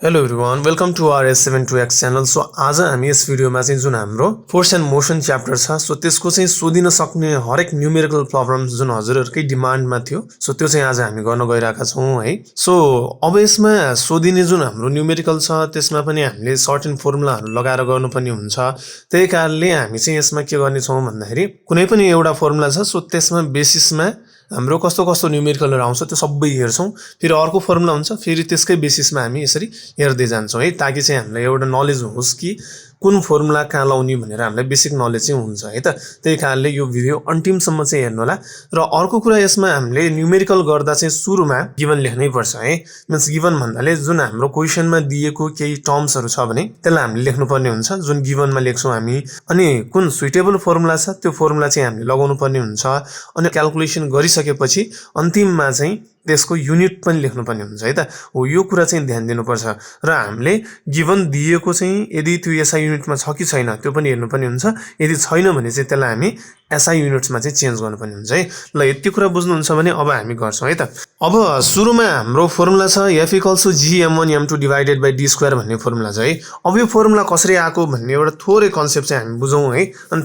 Hello everyone welcome to our S72X channel. So आज हामी यस भिडियोमा चाहिँ जुन हाम्रो फोर्स एन्ड मोसन च्याप्टर छ सो त्यसको चाहिँ सोधिन सक्ने हरेक न्युमेरिकल प्रब्लम्स जुन हजुरहरुकै डिमान्डमा थियो सो त्यो चाहिँ आज हामी गर्न गइरहेका छौं है। सो अब यसमा सोधिने जुन हाम्रो न्युमेरिकल छ त्यसमा पनि हामीले सर्टेन फर्मुलाहरु लगाएर गर्नुपर्ने हुन्छ। त्यही कारणले हामी चाहिँ यसमा के गर्ने छौं भन्दाखेरि कुनै पनि एउटा फर्मुला छ सो त्यसमा बेसिसमा हाम्रो कस्तो कस्तो न्युमेरिकलहरु आउँछ त्यो सबै हेर्छौं। फेरि अर्को फर्मुला हुन्छ फेरि त्यसकै बेसिसमा हामी यसरी हेर्दै जान्छौं है, ताकि चाहिँ हामीलाई एउटा नलेज होस् कि कुन फर्मुला कहाँ लाउने भनेर हामीलाई बेसिक नलेज चाहिँ हुन्छ है त। त्यही कारणले यो भिडियो अन्तिमसम्म चाहिँ हेर्नु होला। र अर्को कुरा यसमा हामीले न्युमेरिकल गर्दा चाहिँ सुरुमा गिवन लेख्नै पर्छ है। मिन्स गिवन भन्नाले जुन हाम्रो क्वेशनमा दिएको केही टर्म्सहरु छ भने त्यसलाई हामीले लेख्नुपर्ने हुन्छ, जुन गिवनमा लेख्छौं हामी। अनि कुन सुइटेबल फर्मुला छ त्यो फर्मुला चाहिँ हामीले लगाउनु पर्ने हुन्छ। अनि क्याल्कुलेसन गरिसकेपछि अन्तिममा चाहिँ त्यसको युनिट पनि लेख्नुपर्ने हुन्छ है त। हो यो कुरा चाहिँ ध्यान दिनुपर्छ। र हामीले गिवन दिएको चाहिँ यदि त्यो एसआई युनिटमा छ कि छैन त्यो पनि हेर्नुपर्ने हुन्छ। यदि छैन भने चाहिँ त्यसलाई हामी एसआई युनिट्समा चाहिँ चेन्ज गर्नुपर्ने हुन्छ है। ल यति कुरा बुझ्नुहुन्छ भने अब हामी गर्छौं है त। अब सुरुमा हाम्रो फर्मुला छ F = G(m1 m2) / d² भन्ने फर्मुला छ है। अब यो फर्मुला कसरी आको भन्ने एउटा थोरै कन्सेप्ट चाहिँ हामी बुझौं है। अनि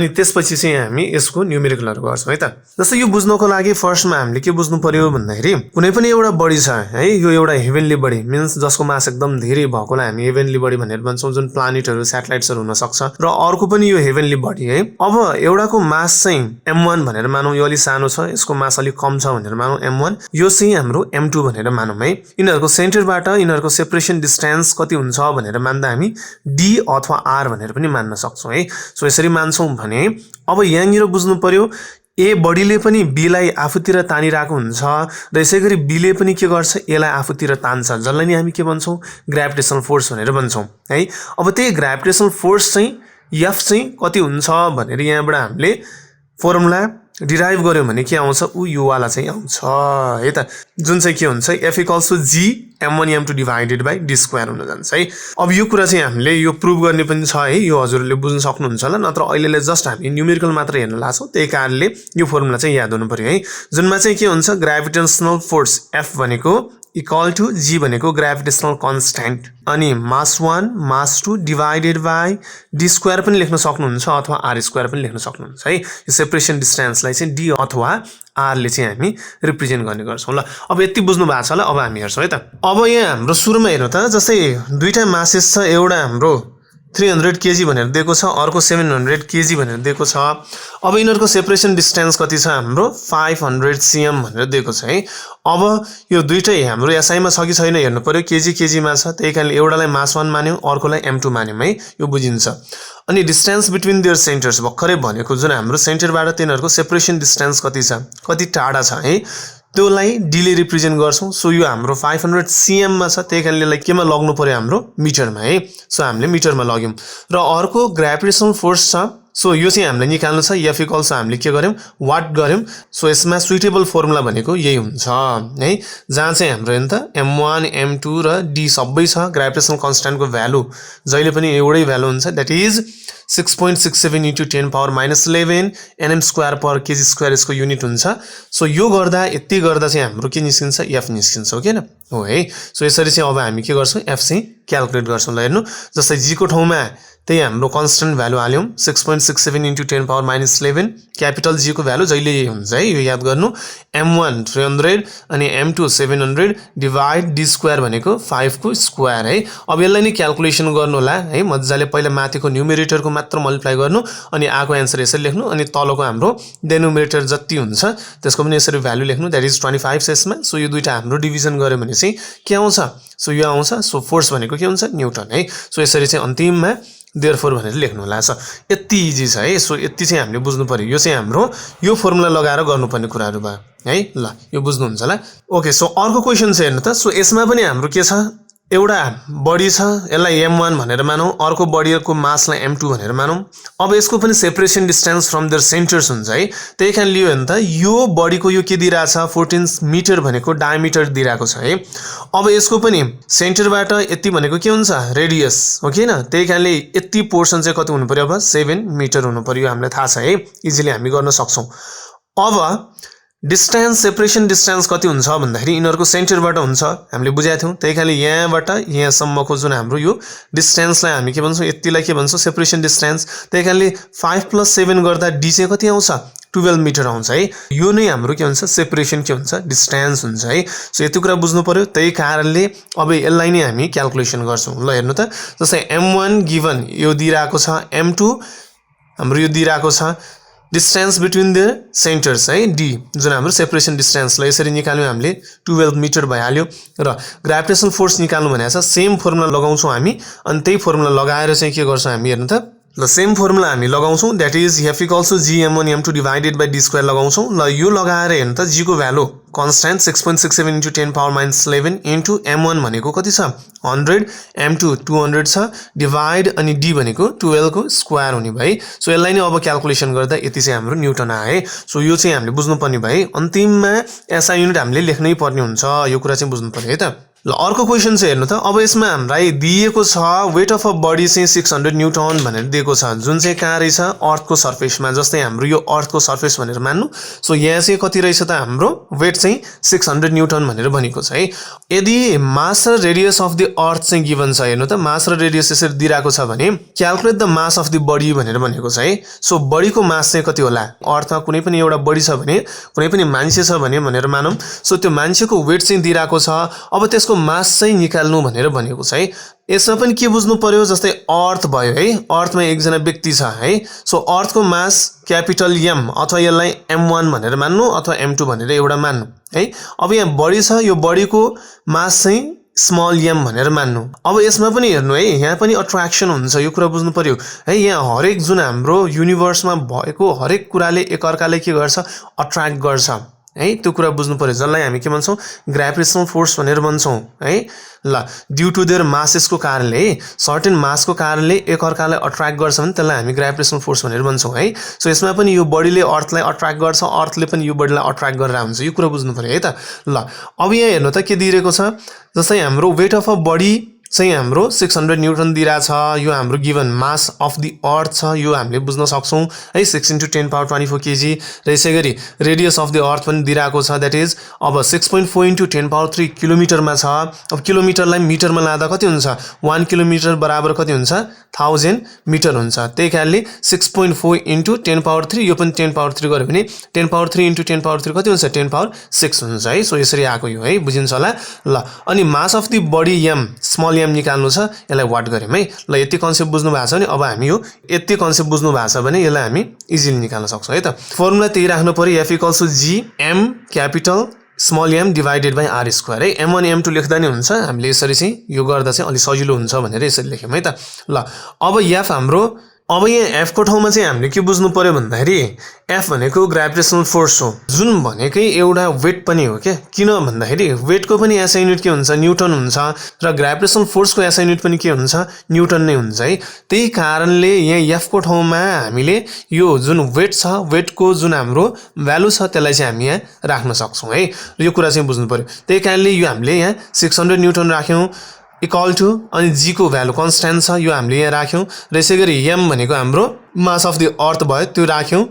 त्यसपछि चाहिँ हामी यसको न्युमेरिकलहरु गर्छौं है त। जस्तै यो बुझ्नको लागि फर्स्टमा हामीले के बुझ्नु पर्यो भन्दाखेरि कुनै पनि एउटा बडी छ है, यो एउटा हेभेनली बडी मिन्स जसको मास एकदम धेरै भएकोलाई हामी हेभेनली बडी भनेर भन्छौं, जुन प्लानेटहरु स्याटेलाइट्सहरु हुन सक्छ। र अर्को पनि यो हेभेनली बडी है। अब एउटाको मास चाहिँ m1 भनेर मानौं, यो अलि सानो छ, यसको मास अलि कम छ भनेर मानौं m1, यो चाहिँ हाम्रो m2 भनेर मानौं है। यिनीहरुको सेन्टरबाट यिनीहरुको सेपरेसन डिस्टेन्स कति हुन्छ भनेर मान्दा हामी d अथवा r भनेर पनि मान्न सक्छौं है। सो यसरी मान्छौं भने अब यहाँनिर बुझ्नु पर्यो ए बडीले पनि बी लाई आफूतिर तानिरहेको हुन्छ र यसैगरी बी ले पनि के गर्छ ए लाई आफूतिर तान्छ, जसलाई नि हामी के भन्छौं ग्राभिटेसनल फोर्स भनेर भन्छौं है। अब त्यही ग्राभिटेसनल फोर्स चाहिँ F चाहिँ कति हुन्छ भनेर यहाँबाट हामीले फर्मुला डिराइभ गर्यौं भने के आउँछ उ यो वाला चाहिँ आउँछ है त, जुन चाहिँ के हुन्छ F = G(m1 m2) / d² हुन जान्छ है। अब यो कुरा चाहिँ हामीले यो प्रुभ गर्ने पनि छ है, यो हजुरले बुझ्न सक्नुहुन्छ होला। नत्र अहिलेले जस्ट हामी न्युमेरिकल मात्र हेर्न लाग्छौं, त्यही कारणले यो फर्मुला चाहिँ याद हुनु पर्यो है। जुनमा चाहिँ के हुन्छ ग्राभिटेसनल फोर्स F भनेको इक्वल टु G भनेको ग्राभिटेसनल कन्स्ट्यान्ट अनि मास 1 मास 2 डिवाइडेड बाइ d² पनि लेख्न सक्नुहुन्छ अथवा r² पनि लेख्न सक्नुहुन्छ है। यो सेपरेसन डिस्टेन्सलाई चाहिँ d अथवा r ले चाहिँ हामी रिप्रेजेन्ट गर्ने गर्छौं। ल अब यति बुझ्नु भएको छ। ल अब हामी हेर्छौं है त। अब यहाँ हाम्रो सुरुमा हेर्नु त, जस्तै दुईटा मासेस छ, एउटा हाम्रो 300 kg भनेर दिएको छ, अर्को 700 kg भनेर दिएको छ। अब यिनीहरुको सेपरेसन डिस्टेन्स कति छ हाम्रो 500 cm भनेर दिएको छ है। अब यो दुईटै हाम्रो एसआई मा छ कि छैन हेर्नु पर्यो, केजी मा छ, त्यही कारणले एउटालाई मास 1 मान्यौ अर्कोलाई m2 मान्यौ है, यो बुझिन्छ। अनि डिस्टेन्स बिट्विन देयर सेन्टर्स भर्खरै भनेको जुन हाम्रो सेन्टरबाट तिनीहरुको सेपरेसन डिस्टेन्स कति छ, कति टाढा छ है, त्योलाई d ले रिप्रेजेन्ट गर्छौं। सो यो हाम्रो 500 cm मा छ, त्यही कारणले यसलाई केमा लग्नु पर्यो हाम्रो मिटरमा है। सो हामीले मिटरमा लग्यौं। र अर्को ग्राभिटेसनल फोर्स छ, सो यो चाहिँ हामीले निकाल्नु छ। F = हामीले के गर्यौं वाट गर्यौं। सो यसमा सुइटेबल फर्मुला भनेको यही हुन्छ है, जहाँ चाहिँ हाम्रो हेर्नु त m1 m2 र d सबै छ। ग्राभिटेसनल कन्स्ट्यान्टको भ्यालु जहिले पनि एउटै भ्यालु हुन्छ, दैट इज 6.67 × 10⁻11 nm²/kg² यसको युनिट हुन्छ। सो यो गर्दा यति गर्दा चाहिँ हाम्रो के निस्किन्छ F निस्किन्छ, हो किन हो है। सो यसरी चाहिँ अब हामी के गर्छौं F चाहिँ क्याल्कुलेट गर्छौं। ल हेर्नु, जस्तै g को ठाउँमा त्यही हाम्रो कन्स्टेन्ट भ्यालु हाल्यौं 6.67 × 10⁻11, क्यापिटल G को भ्यालु जहिले यही हुन्छ है, यो याद गर्नु। m1 300 अनि m2 700 डिवाइड d² भनेको 5 को स्क्वायर है। अब यसलाई नि क्याल्कुलेसन गर्नु होला है मज्जाले। पहिला माथिको न्युमेरेटरको मात्र मल्टिप्लाई गर्नु अनि आको आन्सर यसरी लेख्नु, अनि तलको हाम्रो डेनोमिनेटर जति हुन्छ त्यसको पनि यसरी भ्यालु लेख्नु, दैट इज 25 यसमा। सो यो दुईटा हाम्रो डिभिजन गर्यो भने चाहिँ के आउँछ, सो यो आउँछ। सो फोर्स भनेको के हुन्छ न्युटन है। सो यसरी चाहिँ अन्तिममा देयरफोर भनेर लेख्नु होला। यति इजी छ है। सो यति चाहिँ हामीले बुझ्नु पर्यो। यो चाहिँ हाम्रो यो फर्मुला लगाएर गर्नुपर्ने कुराहरु भयो है। ल यो बुझ्नुहुन्छ होला। ओके, सो अर्को क्वेशन चाहिँ हेर्नु त। सो यसमा पनि हाम्रो के छ, एउटा बडी छ, यसलाई m1 भनेर मानौं, अर्को बडीको मासलाई m2 भनेर मानौं। अब यसको पनि separation distance from their centres हुन्छ है। त्यही कारण लियो भने त यो बडीको यो के दिइराछ 14 मिटर भनेको डायमिटर दिइराको छ है। अब यसको पनि सेन्टरबाट यति भनेको के हुन्छ रेडियस, हो कि हैन। त्यही कारणले यति पोर्सन चाहिँ कति हुनु पर्यो, अब 7 मिटर हुनु पर्यो, हामीलाई थाहा छ है, इजिली हामी गर्न सक्छौं। अब डिस्टेन्स सेपरेसन डिस्टेन्स कति हुन्छ भन्दाखेरि यिनीहरूको सेन्टरबाट हुन्छ हामीले बुझाएको थियौँ। त्यही कारणले यहाँबाट यहाँसम्मको जुन हाम्रो यो डिस्टेन्सलाई हामी के भन्छौँ, यतिलाई के भन्छौँ, सेपरेसन डिस्टेन्स। त्यही कारणले 5 + 7 गर्दा डी चाहिँ कति आउँछ, 12 मिटर आउँछ है। यो नै हाम्रो के हुन्छ, सेपरेसन के हुन्छ, डिस्टेन्स हुन्छ है। सो यति कुरा बुझ्नु पर्यो। त्यही कारणले अब यसलाई नै हामी क्याल्कुलेसन गर्छौँ। ल हेर्नु त, जस्तै m1 गिभन यो दिइरहेको छ, m2 हाम्रो यो दिइरहेको छ, डिस्टेन्स बिट्विन द सेन्टर्स है डी जुन हाम्रो सेपरेसन डिस्टेन्सलाई यसरी निकाल्यौँ हामीले, 12 मिटर भइहाल्यो। र ग्राभिटेसनल फोर्स निकाल्नु भनेको छ, सेम फर्मुला लगाउँछौँ हामी अनि त्यही फर्मुला लगाएर चाहिँ के गर्छौँ हामी, हेर्नु त, ल सेम फर्मुला हामी लगाउँछौँ, that is F equals to G m1 m2 divided by D square लगाउँछौँ। ल यो लगाएर हेर्नु त, जी को भ्यालु कन्स्ट्यान्ट 6.67 × 10⁻11 इन्टु m1 भनेको कति छ, 100, m2 200 छ, डिभाइड अनि डी भनेको 12 को स्क्वायर हुने भयो। सो यसलाई नै अब क्याल्कुलेसन गर्दा यति चाहिँ हाम्रो न्युटन आए। सो यो चाहिँ हामीले बुझ्नुपर्ने भयो। अन्तिममा एसआई युनिट हामीले लेख्नै पर्ने हुन्छ, यो कुरा चाहिँ बुझ्नु पर्यो है त। ल अर्को क्वेसन चाहिँ हेर्नु त, अब यसमा हामीलाई दिएको छ वेट अफ अ बडी चाहिँ 600 न्युटन भनेर दिएको छ, जुन चाहिँ कहाँ रहेछ, अर्थको सर्फेसमा। जस्तै हाम्रो यो अर्थको सर्फेस भनेर मान्नु। सो यहाँ चाहिँ कति रहेछ त, हाम्रो वेट चाहिँ 600 न्युटन भनेर भनेको छ है। यदि मास र रेडियस अफ द अर्थ चाहिँ गिभन छ, हेर्नु त, मास र रेडियस यसरी दिइरहेको छ भने calculate the mass of the body भनेर भनेको छ है। सो बडीको मास चाहिँ कति होला, अर्थमा कुनै पनि एउटा बडी छ भने, कुनै पनि मान्छे छ भने भनेर मानौँ। सो त्यो मान्छेको वेट चाहिँ दिइरहेको छ, अब त्यसको मास चाहिँ निकाल्नु भनेर भनेको छ है। यसमा पनि के बुझ्नु पर्यो, जस्तै अर्थ भयो है, अर्थमा एकजना व्यक्ति छ है। सो अर्थको मास क्यापिटल एम, अथवा यसलाई m1 भनेर मान्नु अथवा m2 भनेर एउटा मान्नु है। अब यहाँ बडी छ, यो बडीको मास चाहिँ स्मल एम भनेर मान्नु। अब यसमा पनि हेर्नु है, यहाँ पनि अट्र्याक्सन हुन्छ, यो कुरा बुझ्नु पर्यो है। यहाँ हरेक जुन हाम्रो युनिभर्समा भएको हरेक कुराले एकअर्कालाई के गर्छ, अट्र्याक्ट गर्छ है, त्यो कुरा बुझ्नु पर्यो। जसलाई हामी के भन्छौँ, ग्राभिटेसनल फोर्स भनेर भन्छौँ है। ल ड्यू टु देयर मासेसको कारणले, सर्टेन मासको कारणले एकअर्कालाई अट्र्याक्ट गर्छ भने त्यसलाई हामी ग्राभिटेसनल फोर्स भनेर भन्छौँ है। सो यसमा पनि यो बडीले अर्थलाई अट्र्याक्ट गर्छ, अर्थले पनि यो बडीलाई अट्र्याक्ट गरेर हुन्छ, यो कुरा बुझ्नु पर्यो है त। ल अब यहाँ हेर्नु त के दिइरहेको छ, जस्तै हाम्रो वेट अफ अ बडी चाहिँ हाम्रो 600 न्युटन दिइरहेछ, यो हाम्रो गिभन मास अफ द अर्थ छ, यो हामीले बुझ्न सक्छौँ है, 6 × 10⁻24 kg। र यसै गरी रेडियस अफ द अर्थ पनि दिइरहेको छ, द्याट इज अब 6.4 × 10⁻3 किलोमिटरमा छ। अब किलोमिटरलाई मिटरमा लाँदा कति हुन्छ, 1 किलोमिटर बराबर कति हुन्छ, 1000 मिटर हुन्छ। त्यही कारणले 6.4 × 10⁻3, यो पनि 10⁻3 गऱ्यो भने 10⁻3 × 10⁻3 कति हुन्छ, 10⁻6 हुन्छ है। सो यसरी आएको यो है, बुझिन्छ होला। ल अनि mass of the body M, small M निकाल्नु छ, यसलाई वाट गऱ्यौँ है। ल यति कन्सेप्ट बुझ्नु भएको छ भने अब हामी यो यति कन्सेप्ट बुझ्नु भएको छ भने यसलाई हामी इजिली निकाल्न सक्छौँ है त। फर्मुला त्यही राख्नु पर्यो, F equals to G M capital small M divided by R square है। m1 m2 लेख्दा नै हुन्छ, हामीले यसरी चाहिँ यो गर्दा चाहिँ अलिक सजिलो हुन्छ भनेर यसरी लेख्यौँ है त। ल अब एफ हाम्रो, अब यहाँ एफ को ठाउँमा चाहिँ हामीले के बुझ्नु पर्यो भन्दाखेरि, एफ भनेको ग्राभिटेसनल फोर्स हो, जुन भनेकै एउटा वेट पनि हो क्या। किन भन्दाखेरि वेटको पनि एसआई युनिट के हुन्छ, न्युटन हुन्छ, र ग्राभिटेसनल फोर्सको एसआई युनिट पनि के हुन्छ, न्युटन नै हुन्छ है। त्यही कारणले यहाँ एफ को ठाउँमा हामीले यो जुन वेट छ, वेटको जुन हाम्रो भ्यालु छ त्यसलाई चाहिँ हामी यहाँ राख्न सक्छौँ है। यो कुरा चाहिँ बुझ्नु पर्यो। त्यही कारणले यो हामीले यहाँ 600 न्युटन राख्यौँ इक्वल टु, अनि जी को भ्यालु कन्स्ट्यान्ट छ, यो हामीले यहाँ राख्यौँ। र यसै गरी एम भनेको हाम्रो मास अफ द अर्थ भयो, त्यो राख्यौँ।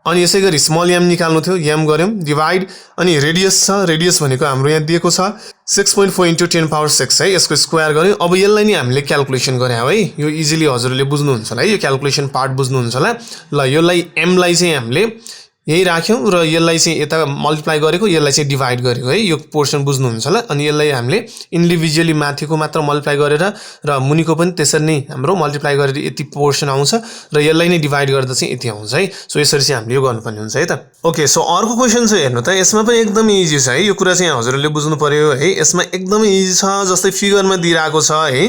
अनि यसै गरी स्मल एम निकाल्नु थियो, एम गऱ्यौँ, डिभाइड, अनि रेडियस छ, रेडियस भनेको हाम्रो यहाँ दिएको छ 6.4 × 10⁻6 है, यसको स्क्वायर गऱ्यौँ। अब यसलाई नै हामीले क्याल्कुलेसन गऱ्यौँ है। यो इजिली हजुरहरूले बुझ्नुहुन्छ होला है, यो क्याल्कुलेसन पार्ट बुझ्नुहुन्छ होला। ल यसलाई एमलाई चाहिँ हामीले यही राख्यौँ, र यसलाई चाहिँ यता मल्टिप्लाई गरेको, यसलाई चाहिँ डिभाइड गरेको है, यो पोर्सन बुझ्नुहुन्छ होला। अनि यसलाई हामीले इन्डिभिजुअली माथिको मात्र मल्टिप्लाई गरेर र मुनिको पनि त्यसरी नै हाम्रो मल्टिप्लाई गरेर यति पोर्सन आउँछ, र यसलाई नै डिभाइड गर्दा चाहिँ यति आउँछ है। सो यसरी चाहिँ हामीले यो गर्नुपर्ने हुन्छ है त। ओके, सो अर्को क्वेसन चाहिँ हेर्नु त, यसमा पनि एकदमै इजी छ है, यो कुरा चाहिँ हजुरहरूले बुझ्नु पर्यो है। यसमा एकदमै इजी छ, जस्तै फिगरमा दिइरहेको छ है,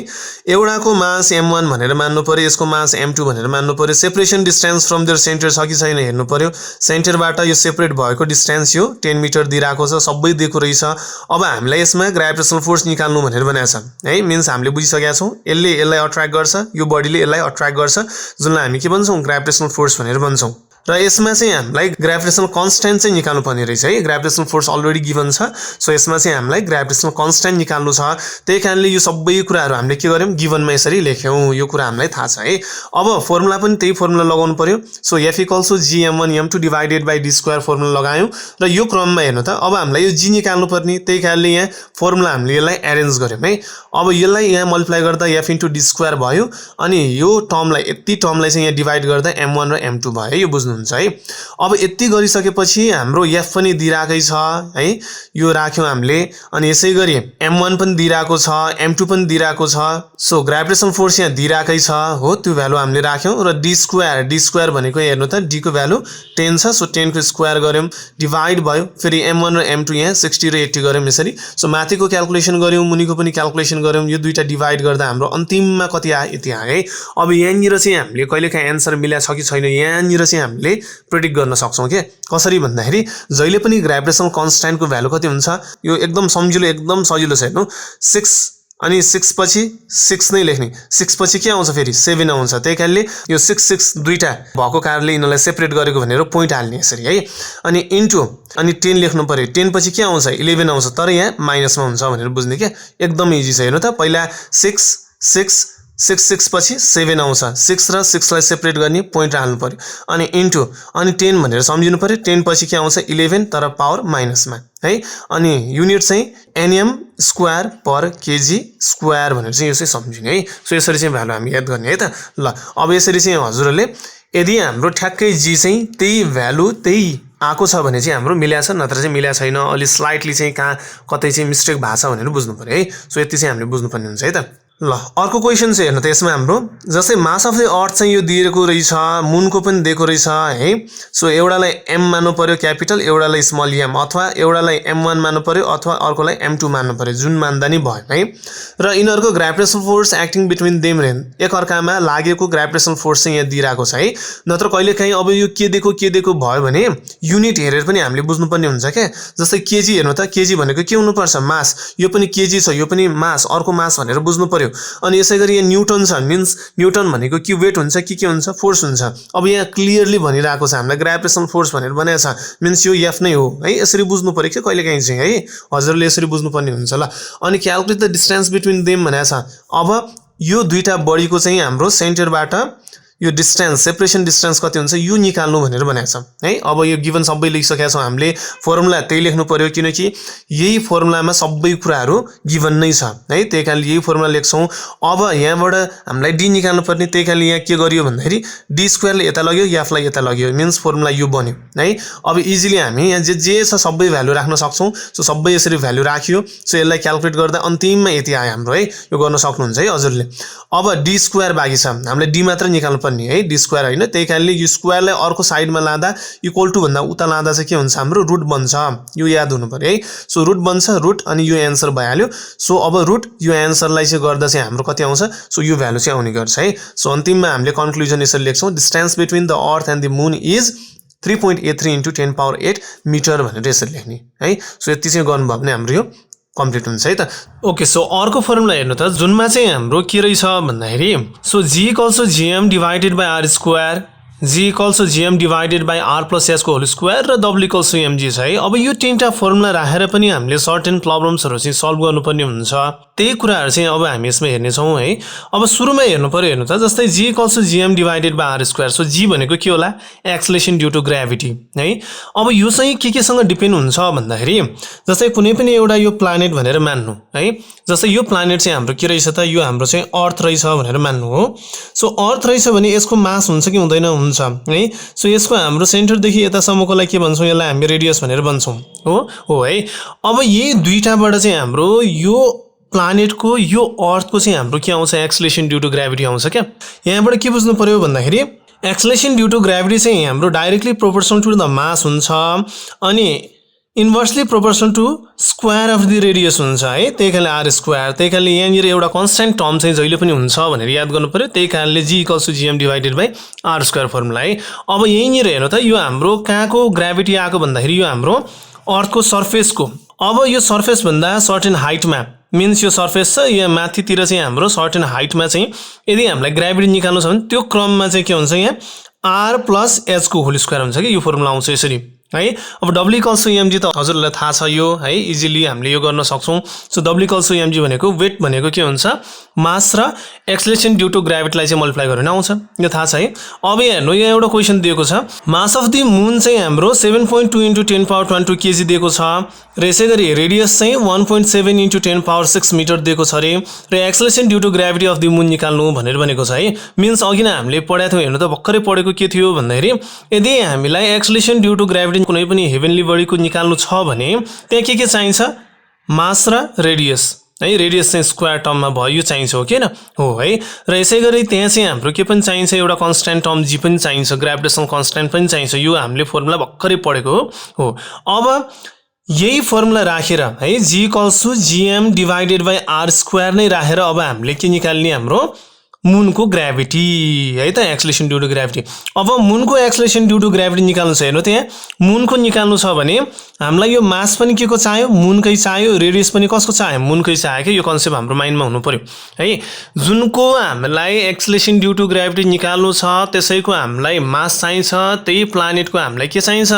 एउटाको मास m1 भनेर मान्नु पर्यो, यसको मास m2 भनेर मान्नु पर्यो, separation distance from their centre छ कि छैन हेर्नु पर्यो। सेन्टरबाट यो सेपरेट भएको डिस्टेन्स यो 10 मिटर दिइरहेको छ, सबै दिएको रहेछ। अब हामीलाई यसमा ग्राभिटेसनल फोर्स निकाल्नु भनेर भनेको छ है, मिन्स हामीले बुझिसकेका छौँ, यसले यसलाई अट्र्याक्ट गर्छ, यो बडीले यसलाई अट्र्याक्ट गर्छ, जुनलाई हामी के भन्छौँ, ग्राभिटेसनल फोर्स भनेर भन्छौँ। र यसमा चाहिँ हामीलाई ग्रेभिटेसनल कन्स्ट्यान्ट चाहिँ निकाल्नु पर्ने रहेछ है। ग्रेभिटेसनल फोर्स अलरेडी गिभन छ, सो यसमा चाहिँ हामीलाई ग्रेभिटेसनल कन्स्ट्यान्ट निकाल्नु छ। त्यही कारणले यो सबै कुराहरू हामीले के गर्यौं, गिभनमा यसरी लेख्यौं। यो कुरा हामीलाई थाहा छ है। अब फर्मुला पनि त्यही फर्मुला लगाउनु पर्यो। So F = gm1m2 divided by d square formula लगायौं र यो क्रममा हेर्नु त अब हामीलाई यो g निकाल्नु पर्ने, त्यही कारणले यहाँ फर्मुला हामीले यसलाई एरेन्ज गर्यौं है। अब यसलाई यहाँ मल्टिप्लाई गर्दा f * d स्क्वायर भयो अनि यो टर्मलाई यति टर्मलाई चाहिँ यहाँ डिवाइड गर्दा m1 र m2 भयो। यो बुझ्नुहुन्छ है। अब यति गरिसकेपछि हाम्रो f पनि दिइराकै छ है, यो राख्यौं हामीले। अनि यसैगरी m1 पनि दिइराको छ, m2 पनि दिइराको छ। सो ग्रेभिटेसनल फोर्स यहाँ दिइराकै छ हो, त्यो भ्यालु हामीले राख्यौं र d स्क्वायर भनेको हेर्नु त d को भ्यालु 10 छ, सो 10 को स्क्वायर गर्यौं डिवाइड भयो। फेरि m1 र m2 यहाँ 60 र 80 गर्यौं यसरी। सो माथिको क्याल्कुलेसन गर्यौं, मुनिको पनि क्याल्कुलेसन गर्यौं। यो दुईटा डिवाइड गर्दा हाम्रो अन्तिममा कति आयो, यति आयो है। अब यहाँनिर चाहिँ हामीले कहिलेकाहीँ एन्सर मिल्या छ कि छैन, यहाँनिर चाहिँ हामीले प्रेडिक्ट गर्न सक्छौं के। कसरी भन्दाखेरि जहिले पनि ग्रेभिटेसनल कन्स्ट्यान्टको भ्यालु कति हुन्छ, यो एकदम सम्झिलो, एकदम सजिलो छ हेर्नु। 6 अनि 6 पछि 6 नै लेख्ने, 6 पछि के आउँछ, फेरि 7 आउँछ। त्यही कारणले यो 6 दुईटा भएको कारणले यिनीलाई सेपरेट गरेको भनेर पोइन्ट हाल्ने यसरी है। अनि इन्टु अनि 10 लेख्नु पर्यो। 10 पछि के आउँछ, 11 आउँछ, तर यहाँ माइनसमा हुन्छ भनेर बुझ्ने के। एकदम इजी छ हेर्नु त। पहिला 6 पछि 7 आउँछ, 6 र 6 लाई सेपरेट गर्ने पोइन्ट हाल्नु पर्यो। अनि इन्टु अनि 10 भनेर सम्झिनु पर्यो। 10 पछि के आउँछ, 11 तर पावर माइनसमा है। अनि युनिट चाहिँ nm स्क्वायर पर kg स्क्वायर भनेर चाहिँ यो चाहिँ सम्झिने है। सो यसरी चाहिँ भ्यालु हामी याद गर्ने है त। ल अब यसरी चाहिँ हजुरहरूले यदि हाम्रो ठ्याक्कै g चाहिँ त्यही भ्यालु त्यही आको छ भने चाहिँ हाम्रो मिल्या छ, नत्र चाहिँ मिल्या छैन, अलि स्लाइटली चाहिँ कहाँ कतै चाहिँ मिस्टेक भएको छ भनेर बुझ्नु पर्यो है। सो यति चाहिँ हामीले बुझ्नुपर्ने हुन्छ है त। ल अर्को क्वेशन चाहिँ हेर्नु त यसमा हाम्रो जस्तै मास अफ द अर्थ चाहिँ यो दिएको रहेछ, मुनको पनि दिएको रहेछ है। सो एउटालाई m मान्नु पर्यो क्यापिटल, एउटालाई स्मल m, अथवा एउटालाई m1 मान्नु पर्यो अथवा अर्कोलाई m2 मान्नु पर्यो, जुन मान्दा नि भयो है। र यिनीहरूको gravitational force acting between them एक अर्कामा लागेको ग्रेभिटेसनल फोर्स चाहिँ यहाँ दिइराको छ है। नत्र कहिलेकाहीँ अब यो के दिएको भयो भने युनिट हेरेर पनि हामीले बुझ्नुपर्ने हुन्छ क्या। जस्तै केजी हेर्नु त, केजी भनेको के हुनुपर्छ, मास। यो पनि केजी छ, यो पनि मास, अर्को मास भनेर बुझ्नु पर्यो। अनि यसैगरी यहाँ न्यूटन छ, मिन्स न्यूटन भनेको कि वेट हुन्छ कि के हुन्छ, फोर्स हुन्छ। अब यहाँ क्लियरली भनिरहेको छ हामीलाई ग्रेभिटेसनल फोर्स भनेर भनेको छ, मिन्स यो एफ नै हो है। यसरी बुझ्नु पर्यो कि कहिलेकाहीँ चाहिँ है, हजुरले यसरी बुझ्नुपर्ने हुन्छ। ल अनि calculate the distance between them भनेको छ। अब यो दुईटा बडीको चाहिँ हाम्रो सेन्टरबाट यो डिस्टेन्स, सेपरेसन डिस्टेन्स कति हुन्छ यो निकाल्नु भनेर भनेको छ है। अब यो गिभन सबै लेखिसकेका छौँ हामीले, फर्मुला त्यही लेख्नु पर्यो किनकि यही फर्मुलामा सबै कुराहरू गिभन नै छ है। त्यही कारणले यही फर्मुला लेख्छौँ। अब यहाँबाट हामीलाई डी निकाल्नु पर्ने, त्यही कारणले यहाँ के गरियो भन्दाखेरि डी स्क्वायरले यता लग्यो, एफलाई यता लग्यो, मिन्स फर्मुला यो बन्यो है। अब इजिली हामी यहाँ जे छ सबै भ्यालु राख्न सक्छौँ। सो सबै यसरी भ्यालु राखियो। सो यसलाई क्याल्कुलेट गर्दा अन्तिममा यति आयो हाम्रो है। यो गर्न सक्नुहुन्छ है हजुरले। अब डी स्क्वायर बाँकी छ, हामीले डी मात्र निकाल्नु पर्ने है, डी स्क्वायर हैन। त्यही कारणले यो स्क्वायरलाई अर्को साइडमा लाँदा इक्वल टु भन्दा उता लाँदा चाहिँ के हुन्छ, हाम्रो रुट बन्छ। यो याद हुनु पर्यो है। सो रुट बन्छ, रुट अनि यो एन्सर भइहाल्यो। सो अब रुट यो एन्सरलाई चाहिँ गर्दा चाहिँ हाम्रो कति आउँछ, सो यो भ्यालु चाहिँ आउने गर्छ है। सो अन्तिममा हामीले कन्क्लुजन यसरी लेख्छौँ, distance between the earth and the moon is 3.83 × 10⁸ metre भनेर यसरी लेख्ने है। सो यति चाहिँ गर्नुभयो भने हाम्रो यो कम्प्लिट हुन्छ है त। ओके, सो अर्को फर्मुला हेर्नु त, जुनमा चाहिँ हाम्रो के रहेछ भन्दाखेरि so g = gm divided by r square, g = gm divided by r + s को होल स्क्वायर र w = mg छ है। अब यो तीनटा फर्मुला राखेर पनि हामीले सर्टेन प्रब्लम्सहरु चाहिँ सल्भ गर्नुपर्ने हुन्छ। त्यही कुराहरु चाहिँ अब हामी यसमा हेर्ने छौं है। अब सुरुमा हेर्नु पर्यो, हेर्नु त, जस्तै g = gm divided by r square. So g भनेको के होला, एक्सेलरेसन ड्यू टु ग्रेभिटी है। अब यो चाहिँ के सँग डिपेन्ड हुन्छ भन्दाखेरि जस्तै कुनै पनि एउटा यो प्लानेट भनेर मान्नु है। जस्तै यो प्लानेट चाहिँ हाम्रो के रहेछ त, यो हाम्रो चाहिँ अर्थ रहेछ भनेर मान्नु हो। सो अर्थ रहेछ भने यसको मास हुन्छ कि हुँदैन, हुन्छ है। सो यसको हाम्रो सेन्टरदेखि यतासम्मकोलाई के भन्छौँ, यसलाई हामी रेडियस भनेर भन्छौँ हो है। अब यही दुईटाबाट चाहिँ हाम्रो यो प्लानेटको यो अर्थको चाहिँ हाम्रो के आउँछ, एक्सेलरेसन ड्यू टु ग्रेभिटी आउँछ क्या। यहाँबाट के बुझ्नु पर्यो भन्दाखेरि एक्सेलरेसन ड्यू टु ग्रेभिटी चाहिँ हाम्रो directly proportional to the mass हुन्छ अनि inversely proportional to square of the radius हुन्छ है। त्यही कारणले आर स्क्वायर, त्यही कारणले यहाँनिर एउटा कन्स्ट्यान्ट टर्म चाहिँ जहिले पनि हुन्छ भनेर याद गर्नु पर्यो। त्यही कारणले g = gm divided by r square formula है। अब यहीँनिर हेर्नु त, यो हाम्रो कहाँको ग्रेभिटी आएको भन्दाखेरि यो हाम्रो अर्थको सर्फेसको। अब यो सर्फेस भन्दा सर्टेन हाइटमा, मिन्स यो सर्फेस छ, यहाँ माथितिर चाहिँ हाम्रो सर्टेन हाइटमा चाहिँ यदि हामीलाई ग्रेभिटी निकाल्नु छ भने त्यो क्रममा चाहिँ के हुन्छ, यहाँ r प्लस h को होल स्क्वायर हुन्छ कि यो फर्मुला आउँछ यसरी है। अब W इक्वल्स टु mg त हजुरलाई थाहा छ यो है, इजिली हामीले यो गर्न सक्छौं। So W equals to mg भनेको वेट भनेको के हुन्छ, मास र एक्सेलरेसन ड्यू टु ग्राभिटीलाई चाहिँ मल्टिप्लाई गरेर आउँछ, यो थाहा छ है। अब यहाँ हेर्नु, यहाँ एउटा क्वेशन दिएको छ, मास अफ द मुन चाहिँ हाम्रो 7.2 × 10⁻22 केजी दिएको छ र यसै गरी रेडियस चाहिँ 1.7 × 10⁻6 मिटर दिएको छ रे, र acceleration due to gravity of the moon निकाल्नु भनेर भनेको छ है। मिन्स अघि नै हामीले पढाएको थियौं, हेर्नु त भर्खरै पढेको के थियो भन्दाखेरि, यदि हामीलाई एक्सेलरेसन ड्यू टु ग्राभिटी कुनै पनि हेभेनली बडीको निकाल्नु छ भने त्यहाँ के चाहिन्छ, मास र रेडियस है। रेडियस चाहिँ स्क्वायर टर्ममा भयो, यो चाहिन्छ हो किन हो है। र यसै गरी त्यहाँ चाहिँ हाम्रो के पनि चाहिन्छ, एउटा कन्स्ट्यान्ट टर्म जी पनि चाहिन्छ, ग्राभिटेसनल कन्स्ट्यान्ट पनि चाहिन्छ, यो हामीले फर्मुला भर्खरै पढेको हो। अब यही फर्मुला राखेर है, G equals to GM divided by R square नै राखेर अब हामीले के निकाल्ने, हाम्रो मुनको ग्राभिटी है त, एक्सेलरेसन ड्यू टु ग्राभिटी। अब मुनको एक्सेलरेसन ड्यू टु ग्राभिटी निकाल्नु छ, हेर्नु त्यहाँ मुनको निकाल्नु छ भने हामीलाई यो मास पनि के को चाहियो, मुनकै चाहियो, रेडियस पनि कसको चाहियो, मुनकै चाहियो कि। यो कन्सेप्ट हाम्रो माइन्डमा हुनु पर्यो है। जुनको हामीलाई एक्सेलरेसन ड्यू टु ग्राभिटी निकाल्नु छ त्यसैको हामीलाई मास चाहिन्छ, त्यही प्लानेटको हामीलाई के चाहिन्छ,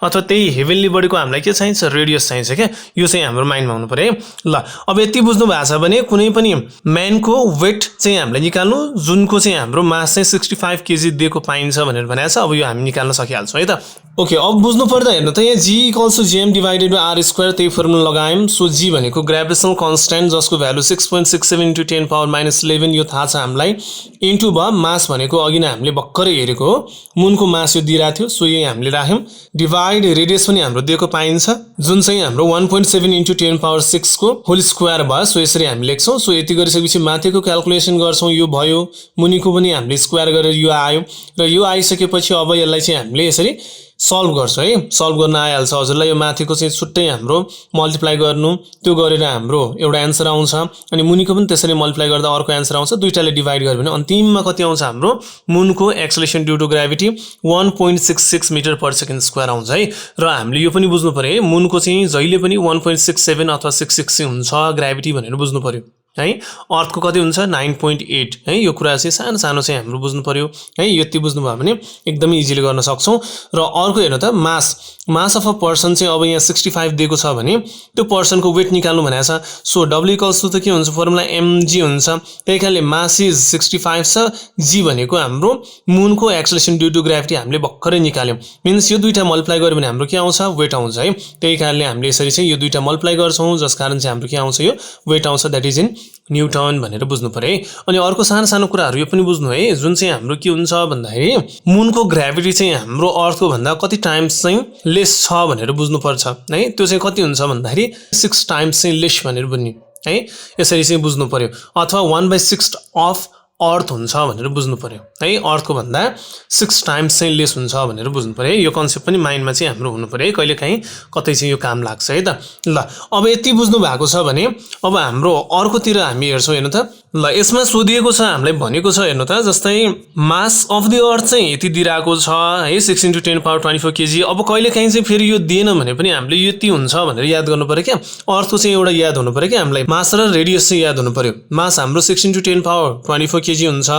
अथवा त्यही हेभेनली बडीको हामीलाई के चाहिन्छ, रेडियस चाहिन्छ क्या। यो चाहिँ हाम्रो माइन्डमा हुनु पर्यो है। ल अब यति बुझ्नु भएको छ भने कुनै पनि म्यानको वेट चाहिँ हामीले निकाल्नु, जुनको चाहिँ हाम्रो मास चाहिँ 65 केजी दिएको पाइन्छ भनेर भनेको छ। अब यो हामी निकाल्न सकिहाल्छौँ है त। ओके, अब बुझ्नु पर्दा हेर्नु त, यहाँ G equals to GM divided by R square, त्यही फर्मुला लगायौँ। सो जी भनेको ग्राभिटेसनल कन्स्ट्यान्ट जसको भ्यालु 6.67 × 10⁻11 यो थाहा छ हामीलाई, इन्टु भ मास भनेको अघि नै हामीले भर्खरै हेरेको हो, मुनको मास यो दिइरहेको थियो, सो यही हामीले राख्यौँ, डिभाइड रेडियस पनि हाम्रो दिएको पाइन्छ, जुन चाहिँ हाम्रो 1.7 × 10⁻6 को होल स्क्वायर भयो। सो यसरी हामी लेख्छौँ। सो यति गरिसकेपछि माथिको क्याल्कुलेसन गर्छौँ, यो भयो, मुनिको पनि हामीले स्क्वायर गरेर यो आयो, र यो आइसकेपछि अब यसलाई चाहिँ हामीले यसरी सल्भ गर्छौँ है। सल्भ गर्न आइहाल्छ हजुरलाई, यो माथिको चाहिँ छुट्टै हाम्रो मल्टिप्लाई गर्नु, त्यो गरेर हाम्रो एउटा एन्सर आउँछ, अनि मुनिको पनि त्यसरी मल्टिप्लाई गर्दा अर्को एन्सर आउँछ, दुईटाले डिभाइड गर्यो भने अन्तिममा कति आउँछ, हाम्रो मुनको acceleration due to gravity 1.66 metre per second square आउँछ है। र हामीले यो पनि बुझ्नु पर्यो है, मुनको चाहिँ जहिले पनि 1.67 अथवा 66 हुन्छ ग्राभिटी भनेर बुझ्नु पर्यो है। अर्थको कति हुन्छ, 9.8 है। यो कुरा चाहिँ सानो सानो चाहिँ हाम्रो बुझ्नु पर्यो है। यति बुझ्नु भयो भने एकदमै इजिली गर्न सक्छौँ। र अर्को हेर्नु त, मास अफ अ पर्सन चाहिँ अब यहाँ 65 दिएको छ भने त्यो पर्सनको वेट निकाल्नु भनेको छ। सो W इक्वल्स टु त के हुन्छ, फर्मुला mg हुन्छ, त्यही कारणले मास इज 65 छ, जी भनेको हाम्रो मुनको एक्सेलरेसन ड्यू टु ग्राभिटी हामीले भर्खरै निकाल्यौँ। मिन्स यो दुईटा मल्टिप्लाई गर्यो भने हाम्रो के आउँछ, वेट आउँछ है। त्यही कारणले हामीले यसरी चाहिँ यो दुईटा मल्टिप्लाई गर्छौँ, जस कारण चाहिँ हाम्रो के आउँछ, यो वेट आउँछ, द्याट इज इन न्युटन भनेर बुझ्नु पर्यो है। अनि अर्को सानो सानो कुराहरू यो पनि बुझ्नु है, जुन चाहिँ हाम्रो के हुन्छ भन्दाखेरि मुनको ग्राभिटी चाहिँ हाम्रो अर्थको भन्दा कति टाइम्स चाहिँ लेस छ भनेर बुझ्नुपर्छ है। त्यो चाहिँ कति हुन्छ भन्दाखेरि 6 टाइम्स चाहिँ लेस भनेर बुझ्ने है, यसरी चाहिँ बुझ्नु पर्यो। अथवा 1/6 अफ अर्थ हुन्छ भनेर बुझ्नु पर्यो है, अर्थको भन्दा 6 टाइम्स चाहिँ लेस हुन्छ भनेर बुझ्नु पर्यो है। यो कन्सेप्ट पनि माइन्डमा चाहिँ हाम्रो हुनु पर्यो है, कहिलेकाहीँ कतै चाहिँ यो काम लाग्छ है त। ल अब यति बुझ्नु भएको छ भने अब हाम्रो अर्कोतिर हामी हेर्छौँ, हेर्नु त। ल यसमा सोधिएको छ, हामीलाई भनेको छ, हेर्नु त, जस्तै मास अफ द अर्थ चाहिँ यति दिइरहेको छ है, 6 × 10⁻24 केजी। अब कहिलेकाहीँ चाहिँ फेरि यो दिएन भने पनि हामीले यति हुन्छ भनेर याद गर्नु पर्यो क्या। अर्थको चाहिँ एउटा याद हुनु पर्यो क्या हामीलाई, मास र रेडियस चाहिँ याद हुनु पर्यो। मास हाम्रो 6 × 10⁻24 केजी हुन्छ,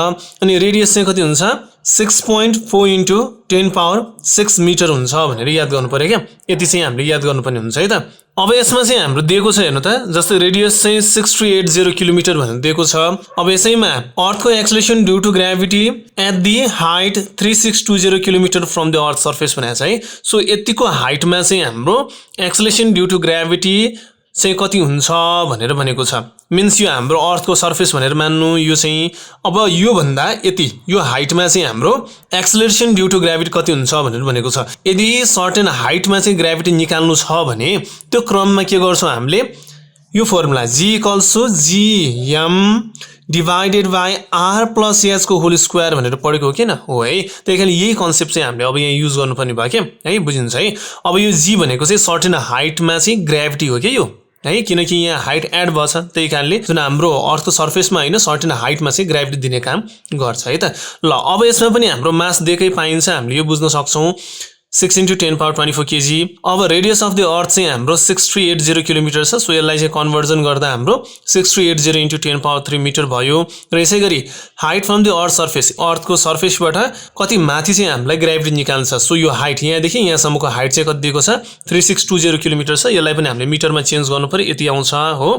अनि रेडियस चाहिँ कति हुन्छ, 6.4 × 10⁻6 मिटर हुन्छ भनेर याद गर्नु पर्यो क्या। यति चाहिँ हामीले याद गर्नुपर्ने हुन्छ है त। अब यसमा चाहिँ हाम्रो दिएको छ, हेर्नु त, जस्तै रेडियस चाहिँ 6380 किलोमिटर भनेर दिएको छ। अब यसैमा अर्थको acceleration due to gravity at the height 3620 kilometre from the earth surface भनेको छ है। सो यतिको हाइटमा चाहिँ हाम्रो एक्सेलरेसन ड्यू टु ग्राभिटी चाहिँ कति हुन्छ भनेर भनेको छ। मिन्स यो हाम्रो अर्थको सर्फेस भनेर मान्नु, यो चाहिँ अब यो भन्दा यति यो हाइटमा चाहिँ हाम्रो एक्सेलरेसन ड्यू टु ग्राभिटी कति हुन्छ भनेर भनेको छ। यदि सर्टेन हाइटमा चाहिँ ग्राभिटी निकाल्नु छ भने त्यो क्रममा के गर्छौँ हामीले, यो formula G equals to GM divided by R plus H को होल स्क्वायर भनेर पढेको हो किन हो है। त्यही कारण यही कन्सेप्ट चाहिँ हामीले अब यहाँ युज गर्नुपर्ने भयो क्या है, बुझिन्छ है। अब यो जी भनेको चाहिँ सर्टेन हाइटमा चाहिँ ग्राभिटी हो क्या यो है, किनकि यहाँ हाइट एड भएको छ, त्यही कारणले जुन हाम्रो अर्थको सर्फेसमा होइन सर्टेन हाइटमा चाहिँ ग्राभिटी दिने काम गर्छ है त। ल अब यसमा पनि हाम्रो मास दिएकै पाइन्छ, हामीले यो बुझ्न सक्छौँ। 6 × 10⁻24 kg। अब रेडियस अफ द अर्थ चाहिँ हाम्रो 6380 किलोमिटर छ। सो यसलाई चाहिँ कन्भर्जन गर्दा हाम्रो 6380 × 10⁻3 मिटर भयो। र यसै गरी height from the earth surface, अर्थको सर्फेसबाट कति माथि चाहिँ हामीलाई ग्राभिटी निकाल्नु छ। सो यो हाइट यहाँदेखि यहाँसम्मको हाइट चाहिँ कति दिएको छ 3620 किलोमिटर छ। यसलाई पनि हामीले मिटरमा चेन्ज गर्नु पर्यो, यति आउँछ हो।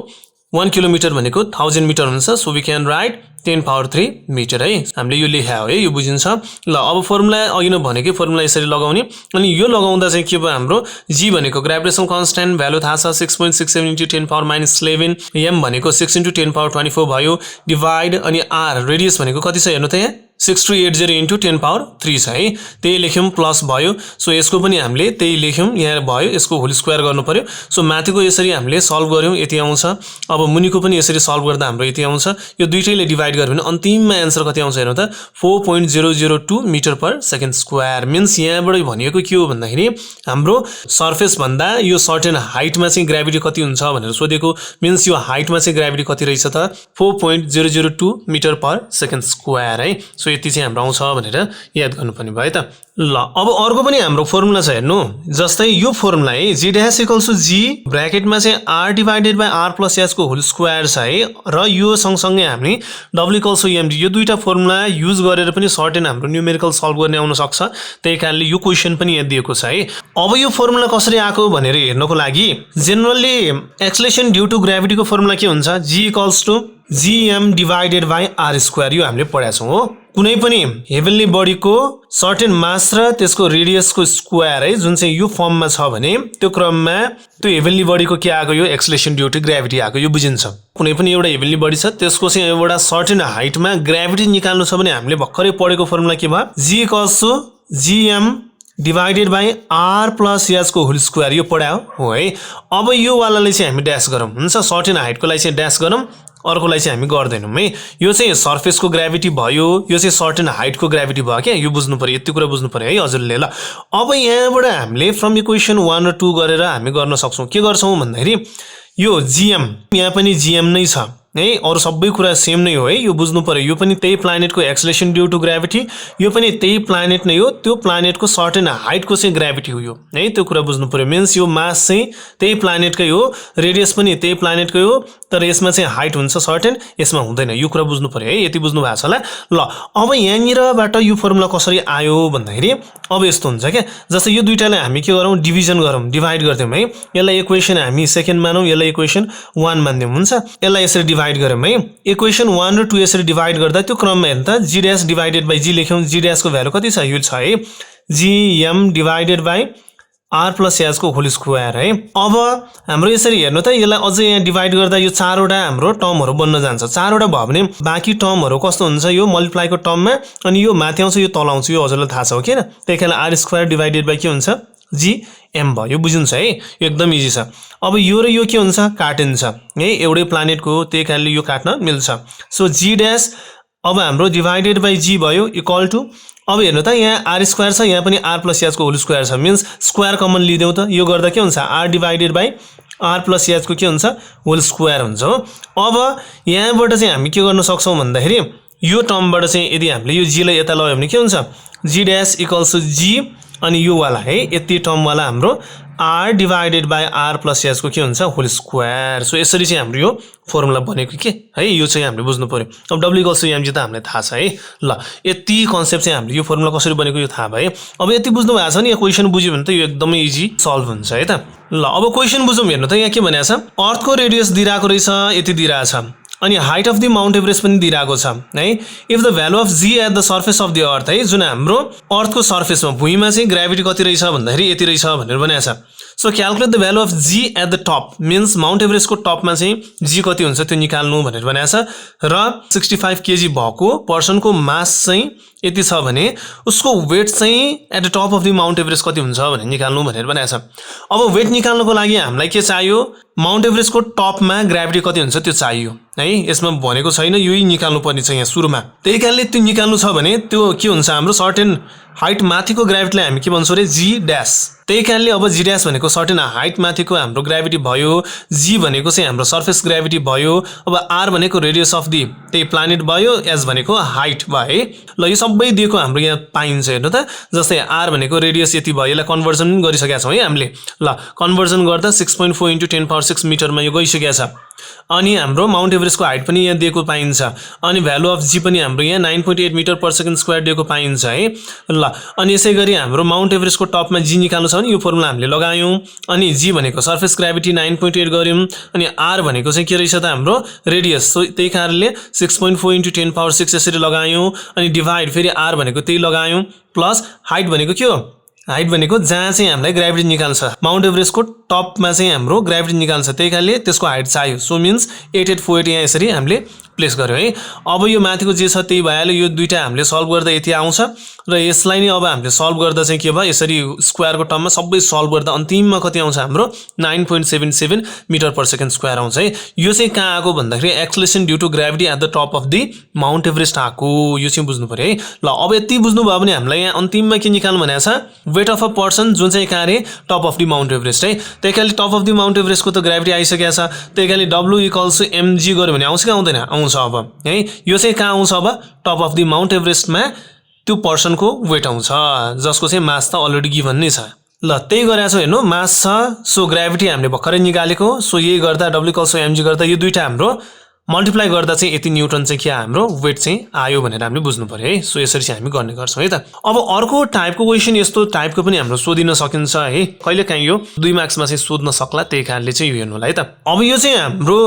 1 किलोमिटर भनेको 1000 मिटर हुन्छ। So we can write 10⁻3 metre है, हामीले यो लेखा हो है, यो बुझिन्छ। ल अब फर्मुला अघि नै भनेकै फर्मुला यसरी लगाउने, अनि यो लगाउँदा चाहिँ के भयो हाम्रो g भनेको ग्रेभिटेसनल कन्स्ट्यान्ट भ्यालु थाहा छ 6.67 × 10⁻11, m भनेको 6 × 10⁻24 भयो, डिभाइड अनि r रेडियस भनेको कति छ हेर्नु त यहाँ 6380 × 10⁻3 छ है, त्यही लेख्यौँ प्लस भयो। सो यसको पनि हामीले त्यही लेख्यौँ, यहाँ भयो, यसको होल स्क्वायर गर्नु पर्यो। सो माथिको यसरी हामीले सल्भ गर्यौँ, यति आउँछ। अब मुनिको पनि यसरी सल्भ गर्दा हाम्रो यति आउँछ। यो दुईटैले डिभाइड गर्यो भने अन्तिममा एन्सर कति आउँछ हेर्नु त 4.002 metre per second square. Means यहाँबाट भनेको के हो भन्दाखेरि हाम्रो सर्फेस भन्दा यो सर्टेन हाइटमा चाहिँ ग्राभिटी कति हुन्छ भनेर सोधेको। मिन्स यो हाइटमा चाहिँ ग्राभिटी कति रहेछ त 4.002 मिटर पर सेकेन्ड स्क्वायर है। सो यति चाहिँ हाम्रो आउँछ भनेर याद गर्नुपर्ने भयो त। ल अब अर्को पनि हाम्रो फर्मुला छ हेर्नु, जस्तै यो फर्मुला है g dash equals to g ब्र्याकेटमा चाहिँ r divided by r plus h को होल स्क्वायर छ है, र यो सँगसँगै हामी w इक्वल्स टु mg यो दुईटा फर्मुला युज गरेर पनि सर्टेन हाम्रो न्युमेरिकल सल्भ गर्ने आउन सक्छ। त्यही कारणले यो क्वेसन पनि यहाँ दिएको छ है। अब यो फर्मुला कसरी आएको भनेर हेर्नको लागि जेनरली एक्सेलरेसन ड्यू टु ग्राभिटीको फर्मुला के हुन्छ g equals to gm divided by r square, यो हामीले पढाएको छौँ हो। कुनै पनि हेभनली बडीको सर्टेन मास र त्यसको रेडियसको स्क्वायर है जुन चाहिँ यो फर्ममा छ भने त्यो क्रममा त्यो हेभनली बडीको के आएको यो एक्सेलरेसन ड्यू टु ग्राभिटी आएको, यो बुझिन्छ। कुनै पनि एउटा हेभनली बडी छ त्यसको चाहिँ एउटा सर्टेन हाइटमा ग्राभिटी निकाल्नु छ भने हामीले भर्खरै पढेको फर्मुला के भयो g equals to gm divided by r plus h को होल स्क्वायर, यो पढायो हो है। अब यो वालाले चाहिँ हामी ड्यास गरौँ, हुन्छ, सर्टेन हाइटको लागि चाहिँ ड्यास गरौँ, अर्कोलाई चाहिँ हामी गर्दैनौँ है। यो चाहिँ सर्फेसको ग्राभिटी भयो, यो चाहिँ सर्टेन हाइटको ग्राभिटी भयो क्या, यो बुझ्नु पर्यो, यति कुरा बुझ्नु पर्यो है हजुरले। ल अब यहाँबाट हामीले फ्रम इक्वेसन 1 र 2 गरेर हामी गर्न सक्छौँ। के गर्छौँ भन्दाखेरि यो gm यहाँ पनि gm नै छ है, अरू सबै कुरा सेम नै हो है, यो बुझ्नु पर्यो। यो पनि त्यही प्लानेटको एक्सेलरेसन ड्यू टु ग्राभिटी, यो पनि त्यही प्लानेट नै हो, त्यो प्लानेटको सर्टेन हाइटको चाहिँ ग्राभिटी हो यो है, त्यो कुरा बुझ्नु पर्यो। मिन्स यो मास चाहिँ त्यही प्लानेटकै हो, रेडियस पनि त्यही प्लानेटकै हो, तर यसमा चाहिँ हाइट हुन्छ सर्टेन, यसमा हुँदैन, यो कुरा बुझ्नु पर्यो है, यति बुझ्नु भएको छ होला। ल अब यहाँनिरबाट यो फर्मुला कसरी आयो भन्दाखेरि अब यस्तो हुन्छ क्या, जस्तै यो दुईटालाई हामी के गरौँ डिभिजन गरौँ, डिभाइड गर्दैौँ है। यसलाई इक्वेसन हामी सेकेन्ड मानौँ, यसलाई इक्वेसन 1 मान्दिउँ, हुन्छ। यसलाई यसरी डिभाइड गरौँ है, इक्वेसन 1 र 2 यसरी डिभाइड गर्दा त्यो क्रममा हेर्नु त g dash divided by g लेख्यौँ, g डैश को भ्यालु कति छ यो छ है gm divided by r plus h को होल स्क्वायर है। अब हाम्रो यसरी हेर्नु त यसलाई अझै यहाँ डिभाइड गर्दा यो चारवटा हाम्रो टर्महरू बन्न जान्छ, चारवटा भयो भने बाँकी टर्महरू कस्तो हुन्छ यो मल्टिप्लाईको टर्ममा, अनि यो माथि आउँछ यो तल आउँछ, यो हजुरलाई थाहा छ हो किन, त्यही कारण r स्क्वायर डिभाइडेड बाइ के हुन्छ gm भयो, यो बुझिन्छ है, यो एकदम इजी छ। अब यो र यो के हुन्छ काटिन्छ है, एउटै प्लानेटको हो त्यही कारणले यो काट्न मिल्छ। सो g डैश अब हाम्रो डिभाइडेड बाइ g भयो इक्वल टु, अब हेर्नु त यहाँ r स्क्वायर छ, यहाँ पनि r प्लस h को होल स्क्वायर छ, मिन्स स्क्वायर कमन लिदेऊ त, यो गर्दा के हुन्छ r divided by r plus h को के हुन्छ होल स्क्वायर हुन्छ हो। अब यहाँबाट चाहिँ हामी के गर्न सक्छौँ भन्दाखेरि यो टर्मबाट चाहिँ यदि हामीले यो g लाई यता लग्यो भने के हुन्छ g dash equals to g, अनि यो वाला है यति टर्म वाला हाम्रो r divided by r plus h को के हुन्छ होल स्क्वायर। सो यसरी चाहिँ हाम्रो यो फर्मुला बनेको के है, यो चाहिँ हामीले बुझ्नु पर्यो। अब w इक्वल्स टु mg त हामीलाई थाहा छ है। ल यति कन्सेप्ट चाहिँ हामीले यो फर्मुला कसरी बनेको यो थाहा भयो। अब यति बुझ्नु भएको छ नि, यो क्वेसन बुझ्यो भने त यो एकदमै इजी सल्भ हुन्छ है त। ल अब क्वेसन बुझौँ, हेर्नु त यहाँ के भनेको छ, अर्थको रेडियस दिइरहेको रहेछ, यति दिइरहेको छ, अनि height of the Mount Everest पनि दिइरहेको छ है। If the value of g at the surface of the earth है, जुन हाम्रो अर्थको सर्फेसमा भुइँमा चाहिँ ग्राभिटी कति रहेछ भन्दाखेरि यति रहेछ भनेर भनेको छ। So calculate the value of g at the top, means mount एभरेस्टको टपमा चाहिँ g कति हुन्छ त्यो निकाल्नु भनेर भनेको छ। र 65 केजी भएको पर्सनको मास चाहिँ यति छ भने उसको वेट चाहिँ at the top of the Mount Everest कति हुन्छ भनेर निकाल्नु भनेर भनेको छ। अब वेट निकाल्नुको लागि हामीलाई के चाहियो, माउन्ट एभरेस्टको टपमा ग्राभिटी कति हुन्छ त्यो चाहियो है, यसमा भनेको छैन, यही निकाल्नु पर्ने छ यहाँ सुरुमा। त्यही कारणले त्यो निकाल्नु छ भने त्यो के हुन्छ हाम्रो सर्टेन हाइट माथिको ग्राभिटीलाई हामी के भन्छौँ अरे g डैश। त्यही कारणले अब g डैश भनेको सर्टेन हाइट माथिको हाम्रो ग्राभिटी भयो, g भनेको चाहिँ हाम्रो सर्फेस ग्राभिटी भयो, अब r भनेको रेडियस अफ दी त्यही प्लानेट भयो, s भनेको हाइट भयो है। ल यो सबै दिएको हाम्रो यहाँ पाइन्छ हेर्नु त। जस्तै r भनेको रेडियस यति भयो, यसलाई कन्भर्जन पनि गरिसकेका छौँ है हामीले। ल कन्भर्जन गर्दा 6.4 × 10⁶ मिटरमा यो गइसकेको छ। अनि हाम्रो माउन्ट एभरेस्टको हाइट पनि यहाँ दिएको पाइन्छ। अनि भ्यालु अफ जी पनि हाम्रो यहाँ 9.8 मिटर/सेकेन्ड² दिएको पाइन्छ है। ल अनि यसै गरी हाम्रो माउन्ट एभरेस्टको टपमा जी निकाल्नु छ भने यो फर्मुला हामीले लगायौँ। अनि जी भनेको सर्फेस ग्राभिटी 9.8 गर्यौँ। अनि आर भनेको चाहिँ के रहेछ त हाम्रो रेडियस, सो त्यही कारणले 6.4 × 10⁶ यसरी लगायौँ। अनि डिभाइड फेरि आर भनेको त्यही लगायौँ, प्लस हाइट भनेको के हो, हाइट भनेको जहाँ चाहिँ हामीलाई ग्राभिटी निकाल्छ, माउन्ट एभरेस्टको टपमा चाहिँ हाम्रो ग्राभिटी निकाल्छ, त्यही कारणले त्यसको हाइट चाहियो। सो मिन्स 8848 यहाँ यसरी हामीले प्लेस गर्यो है। अब यो माथिको जे छ त्यही भइहाल्यो। यो दुईटा हामीले सल्भ गर्दा यति आउँछ र यसलाई नै अब हामीले सल्भ गर्दा चाहिँ के भयो, यसरी स्क्वायरको टर्ममा सबै सल्भ गर्दा अन्तिममा कति आउँछ हाम्रो 9.77 मिटर/सेकेन्ड² आउँछ है। यो चाहिँ कहाँ आएको भन्दाखेरि acceleration due to gravity at the top of the Mount Everest आएको, यो चाहिँ बुझ्नु पर्यो है। ल अब यति बुझ्नुभयो भने हामीलाई यहाँ अन्तिममा के निकाल्नु भनेको छ, वेट अफ अ पर्सन, जुन चाहिँ कहाँ रे top of the Mount Everest है। त्यही कारणले टप अफ द माउन्ट एभरेस्टको त ग्राभिटी आइसकेको छ, त्यही कारणले W = mg गर्यो भने आउँछ कि आउँदैन, आउँछ अब है। यो चाहिँ कहाँ आउँछ अब, टप अफ द माउन्ट एभरेस्टमा त्यो पर्सनको वेट आउँछ, जसको चाहिँ मास त अलरेडी गिभन नै छ। ल त्यही गरेको छ हेर्नु, मास छ, सो ग्राभिटी हामीले भर्खरै निकालेको, सो यही गर्दा W = mg गर्दा यो दुईटा हाम्रो मल्टिप्लाई गर्दा चाहिँ यति न्युटन चाहिँ के हाम्रो वेट चाहिँ आयो भनेर हामीले बुझ्नु पर्यो है। सो यसरी चाहिँ हामी गर्ने गर्छौँ है त। अब अर्को टाइपको क्वेसन, यस्तो टाइपको पनि हाम्रो सोधिन सकिन्छ है, कहिले काहीँ यो 2 मार्क्समा चाहिँ सोध्न सक्ला, त्यही कारणले चाहिँ यो हेर्नु होला है त। अब यो चाहिँ हाम्रो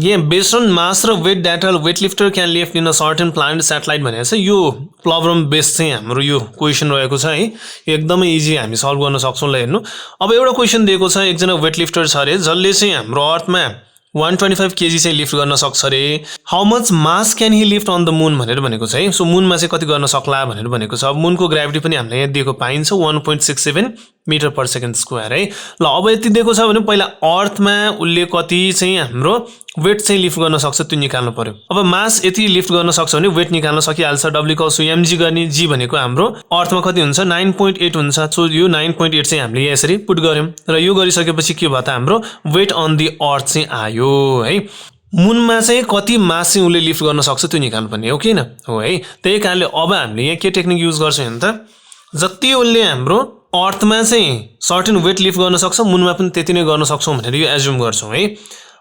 यहाँ बेस्ड अन मास र weight data weight lifter can lift in a certain planet satellite भनेको छ, यो प्रब्लम बेस्ड चाहिँ हाम्रो यो क्वेसन रहेको छ है। एकदमै इजी हामी सल्भ गर्न सक्छौँ। ल हेर्नु, अब एउटा क्वेसन दिएको छ, एकजना वेट लिफ्टर छ अरे, जसले चाहिँ हाम्रो अर्थमा 125 kg चाहिँ लिफ्ट गर्न सक्छ अरे। How much mass can he lift on the moon भनेर भनेको छ है। सो मुनमा चाहिँ कति गर्न सक्ला भनेर भनेको छ। अब मुनको ग्राभिटी पनि हामीलाई यहाँ दिएको पाइन्छ 1.67 मिटर/सेकेन्ड² है। ल अब यति दिएको छ भने पहिला अर्थमा उसले कति चाहिँ हाम्रो वेट चाहिँ लिफ्ट गर्न सक्छ त्यो निकाल्नु पर्यो। अब मास यति लिफ्ट गर्न सक्छ भने वेट निकाल्न सकिहाल्छ। W = mg गर्ने, जी भनेको हाम्रो अर्थमा कति हुन्छ 9.8 हुन्छ। सो यो 9.8 चाहिँ हामीले यहाँ यसरी पुट गर्यौँ र यो गरिसकेपछि के भयो त हाम्रो वेट अन द अर्थ चाहिँ आयो है। मुनमा चाहिँ कति मास चाहिँ उसले लिफ्ट गर्न सक्छ त्यो निकाल्नुपर्ने हो कि न हो है। त्यही कारणले अब हामीले यहाँ के टेक्निक युज गर्छौँ भने त, जति उसले हाम्रो अर्थमा चाहिँ सर्टेन वेट लिफ्ट गर्न सक्छ मुनमा पनि त्यति नै गर्न सक्छौँ भनेर यो एज्युम गर्छौँ है।